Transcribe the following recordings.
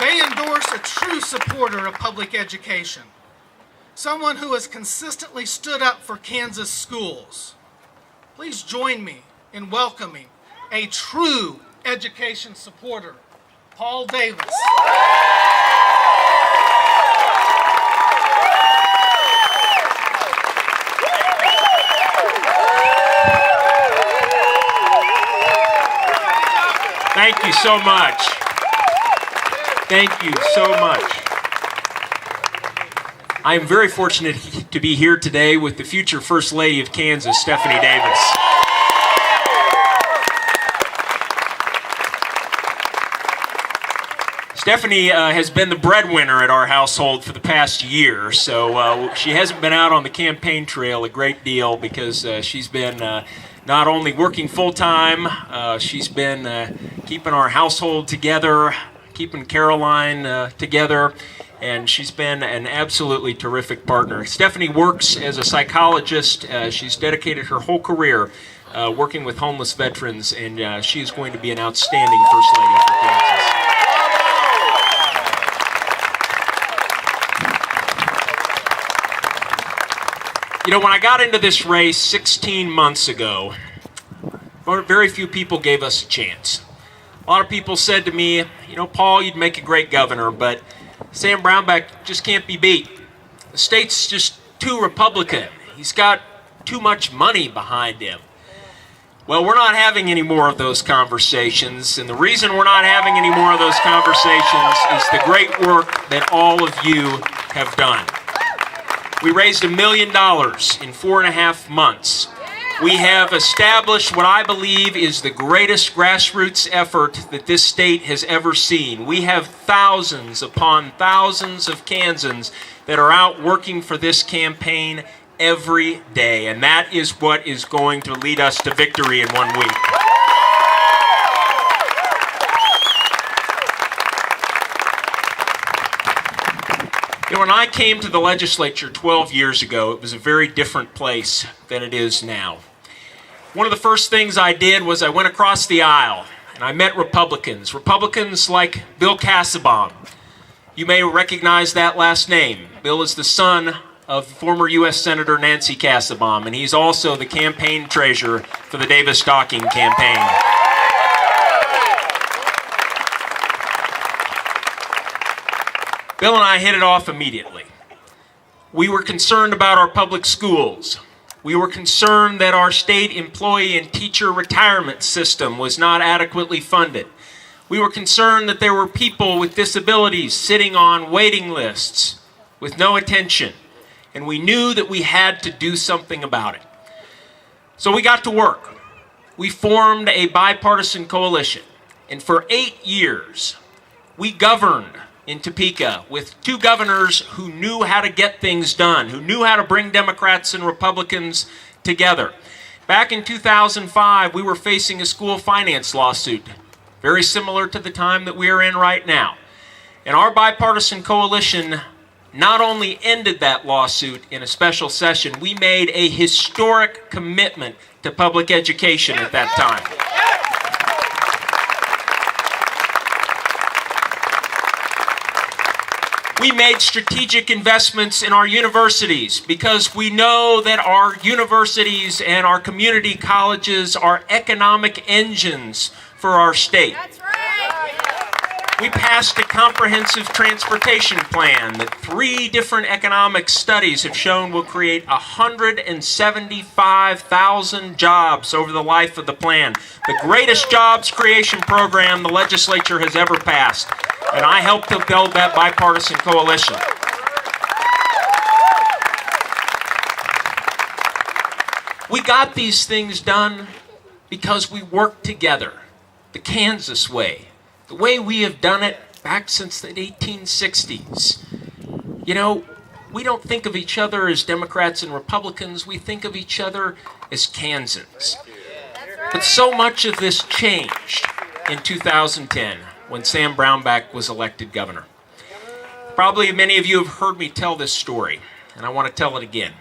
They endorse a true supporter of public education, someone who has consistently stood up for Kansas schools. Please join me in welcoming a true education supporter, Paul Davis. Thank you so much. Thank you so much. I am very fortunate to be here today with the future First Lady of Kansas, Stephanie Davis. Stephanie has been the breadwinner at our household for the past year, so she hasn't been out on the campaign trail a great deal because she's been not only working full-time, she's been keeping our household together, keeping Caroline together, and she's been an absolutely terrific partner. Stephanie works as a psychologist. She's dedicated her whole career working with homeless veterans, and she is going to be an outstanding First Lady for Kansas. You know, when I got into this race 16 months ago, very few people gave us a chance. A lot of people said to me, you know, Paul, you'd make a great governor, but Sam Brownback just can't be beat. The state's just too Republican. He's got too much money behind him. Well, we're not having any more of those conversations, and the reason we're not having any more of those conversations is the great work that all of you have done. We raised $1 million in 4.5 months. We have established what I believe is the greatest grassroots effort that this state has ever seen. We have thousands upon thousands of Kansans that are out working for this campaign every day, and that is what is going to lead us to victory in 1 week. You know, when I came to the legislature 12 years ago, it was a very different place than it is now. One of the first things I did was I went across the aisle and I met Republicans like Bill Kassebaum. You may recognize that last name. Bill is the son of former U.S. Senator Nancy Kassebaum, and he's also the campaign treasurer for the Davis-Docking campaign. Bill and I hit it off immediately. We were concerned about our public schools. We were concerned that our state employee and teacher retirement system was not adequately funded. We were concerned that there were people with disabilities sitting on waiting lists with no attention, and we knew that we had to do something about it. So we got to work. We formed a bipartisan coalition, and for 8 years, we governed in Topeka with 2 governors who knew how to get things done, who knew how to bring Democrats and Republicans together. Back in 2005, we were facing a school finance lawsuit, very similar to the time that we are in right now. And our bipartisan coalition not only ended that lawsuit in a special session, we made a historic commitment to public education at that time. We made strategic investments in our universities because we know that our universities and our community colleges are economic engines for our state. That's right. We passed a comprehensive transportation plan that 3 different economic studies have shown will create 175,000 jobs over the life of the plan. The greatest jobs creation program the legislature has ever passed. And I helped to build that bipartisan coalition. We got these things done because we worked together, the Kansas way, the way we have done it back since the 1860s. You know, we don't think of each other as Democrats and Republicans, we think of each other as Kansans. But so much of this changed in 2010. When Sam Brownback was elected governor. Probably many of you have heard me tell this story, and I want to tell it again.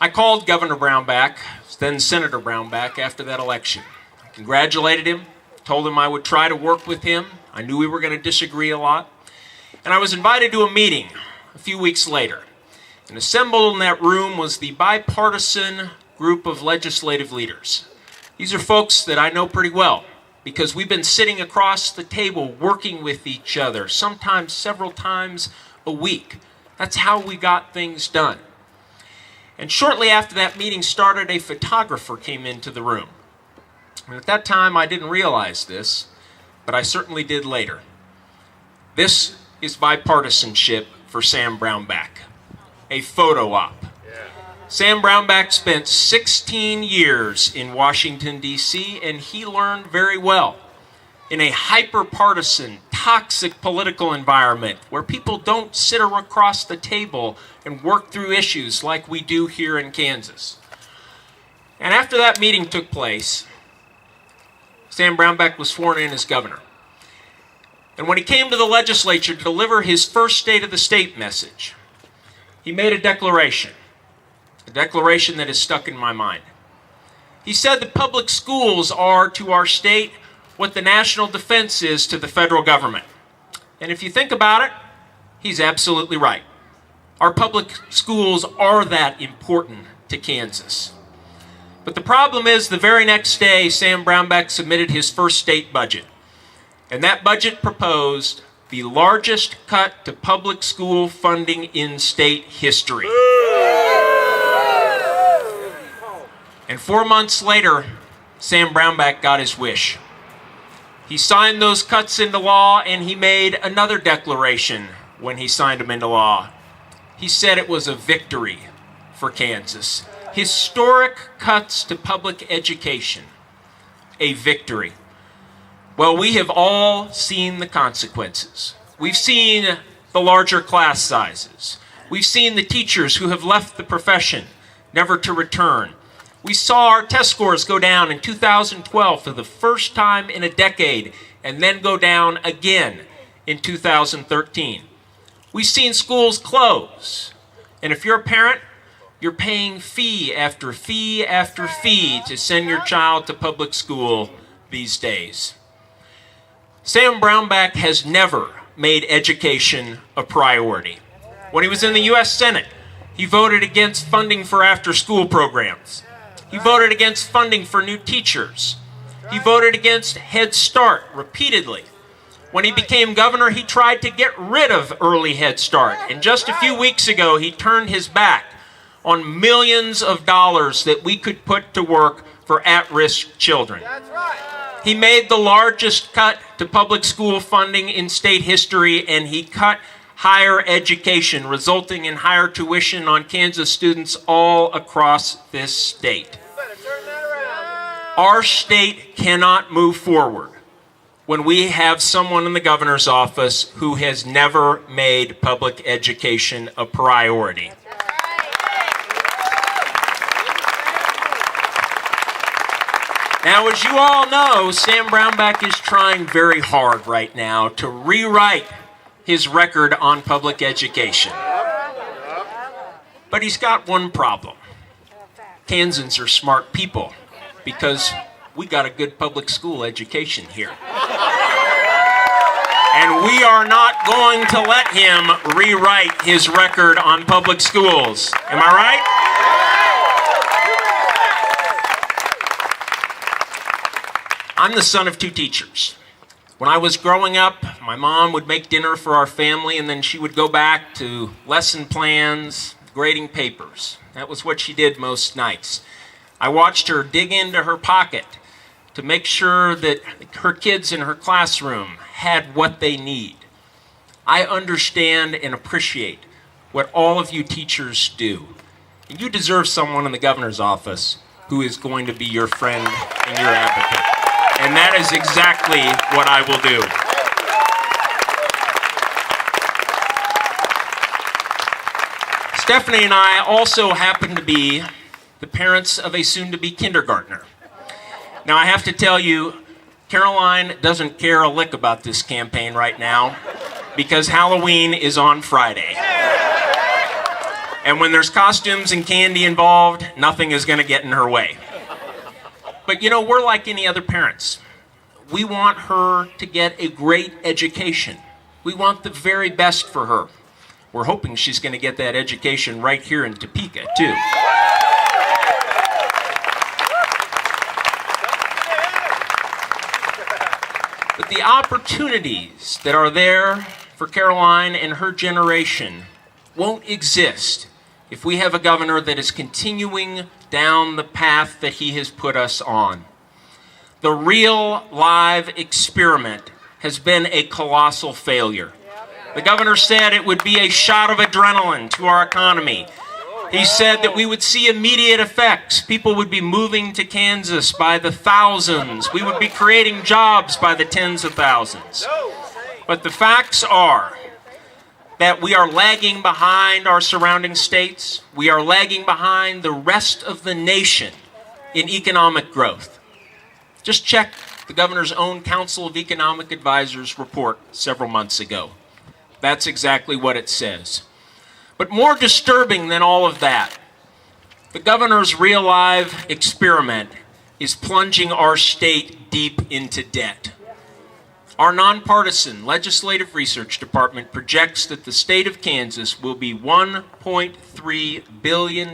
I called Governor Brownback, then Senator Brownback, after that election. I congratulated him, told him I would try to work with him. I knew we were going to disagree a lot. And I was invited to a meeting a few weeks later. And assembled in that room was the bipartisan group of legislative leaders. These are folks that I know pretty well because we've been sitting across the table working with each other, sometimes several times a week. That's how we got things done. And shortly after that meeting started, a photographer came into the room. And at that time, I didn't realize this, but I certainly did later. This is bipartisanship for Sam Brownback, a photo op. Sam Brownback spent 16 years in Washington, D.C., and he learned very well in a hyper-partisan, toxic political environment where people don't sit across the table and work through issues like we do here in Kansas. And after that meeting took place, Sam Brownback was sworn in as governor. And when he came to the legislature to deliver his first State of the State message, he made a declaration that has stuck in my mind. He said the public schools are to our state what the national defense is to the federal government. And if you think about it, he's absolutely right. Our public schools are that important to Kansas. But the problem is the very next day, Sam Brownback submitted his first state budget. And that budget proposed the largest cut to public school funding in state history. And 4 months later, Sam Brownback got his wish. He signed those cuts into law, and he made another declaration when he signed them into law. He said it was a victory for Kansas. Historic cuts to public education, a victory. Well, we have all seen the consequences. We've seen the larger class sizes. We've seen the teachers who have left the profession, never to return. We saw our test scores go down in 2012 for the first time in a decade, and then go down again in 2013. We've seen schools close. And if you're a parent, you're paying fee after fee after fee to send your child to public school these days. Sam Brownback has never made education a priority. When he was in the U.S. Senate, he voted against funding for after-school programs. He voted against funding for new teachers. He voted against Head Start repeatedly. When he became governor, he tried to get rid of early Head Start. And just a few weeks ago, he turned his back on millions of dollars that we could put to work for at-risk children. He made the largest cut to public school funding in state history, and he cut higher education, resulting in higher tuition on Kansas students all across this state. Our state cannot move forward when we have someone in the governor's office who has never made public education a priority. Now, as you all know, Sam Brownback is trying very hard right now to rewrite his record on public education. But he's got one problem. Kansans are smart people because we got a good public school education here. And we are not going to let him rewrite his record on public schools. Am I right? I'm the son of two teachers. When I was growing up, my mom would make dinner for our family, and then she would go back to lesson plans, grading papers. That was what she did most nights. I watched her dig into her pocket to make sure that her kids in her classroom had what they need. I understand and appreciate what all of you teachers do. And you deserve someone in the governor's office who is going to be your friend and your advocate. And that is exactly what I will do. Stephanie and I also happen to be the parents of a soon-to-be kindergartner. Now, I have to tell you, Caroline doesn't care a lick about this campaign right now because Halloween is on Friday. And when there's costumes and candy involved, nothing is going to get in her way. But you know, we're like any other parents. we want her to get a great education. We want the very best for her. We're hoping she's going to get that education right here in Topeka, too. But the opportunities that are there for Caroline and her generation won't exist if we have a governor that is continuing down the path that he has put us on. The real live experiment has been a colossal failure. The governor said it would be a shot of adrenaline to our economy. He said that we would see immediate effects. People would be moving to Kansas by the thousands. We would be creating jobs by the tens of thousands. But the facts are that we are lagging behind our surrounding states. We are lagging behind the rest of the nation in economic growth. Just check the governor's own Council of Economic Advisors report several months ago. That's exactly what it says. But more disturbing than all of that, the governor's real live experiment is plunging our state deep into debt. Our nonpartisan Legislative Research Department projects that the state of Kansas will be $1.3 billion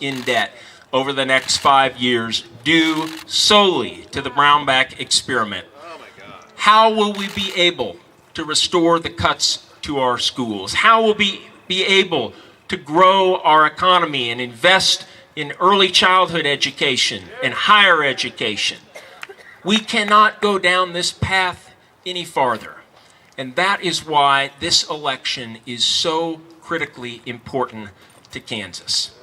in debt over the next 5 years, due solely to the Brownback experiment. How will we be able to restore the cuts to our schools? How will we be able to grow our economy and invest in early childhood education and higher education? We cannot go down this path any farther. And that is why this election is so critically important to Kansas.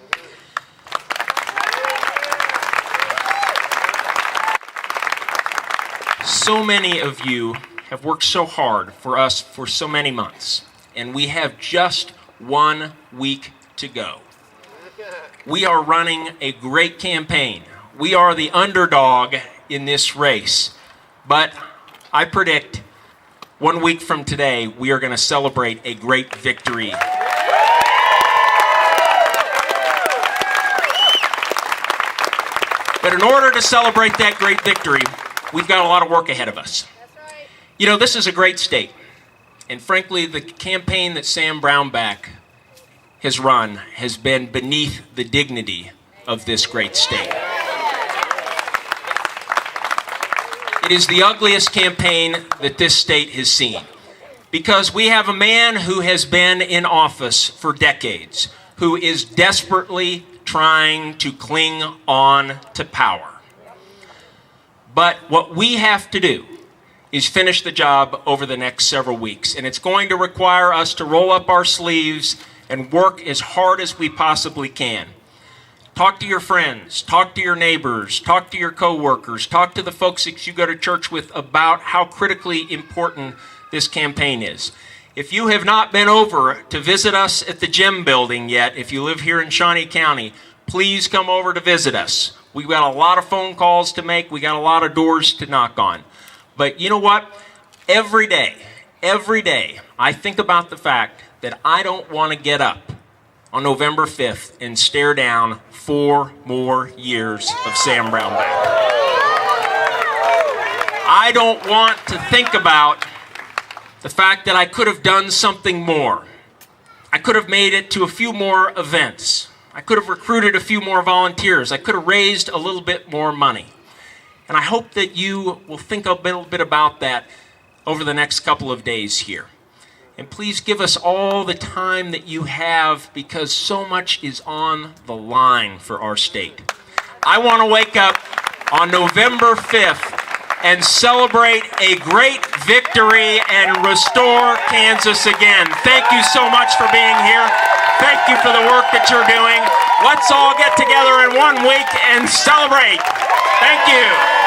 So many of you have worked so hard for us for so many months, and we have just 1 week to go. We are running a great campaign. We are the underdog in this race, but I predict 1 week from today, we are going to celebrate a great victory. But in order to celebrate that great victory, we've got a lot of work ahead of us. You know, this is a great state. And frankly, the campaign that Sam Brownback has run has been beneath the dignity of this great state. It is the ugliest campaign that this state has seen, because we have a man who has been in office for decades, who is desperately trying to cling on to power. But what we have to do is finish the job over the next several weeks, and it's going to require us to roll up our sleeves and work as hard as we possibly can. Talk to your friends, talk to your neighbors, talk to your coworkers, talk to the folks that you go to church with about how critically important this campaign is. If you have not been over to visit us at the gym building yet, if you live here in Shawnee County, please come over to visit us. We've got a lot of phone calls to make. We got a lot of doors to knock on. But you know what? Every day, I think about the fact that I don't want to get up on November 5th and stare down 4 more years of Sam Brownback. I don't want to think about the fact that I could have done something more. I could have made it to a few more events. I could have recruited a few more volunteers. I could have raised a little bit more money. And I hope that you will think a little bit about that over the next couple of days here. And please give us all the time that you have, because so much is on the line for our state. I want to wake up on November 5th and celebrate a great victory and restore Kansas again. Thank you so much for being here. Thank you for the work that you're doing. Let's all get together in 1 week and celebrate. Thank you.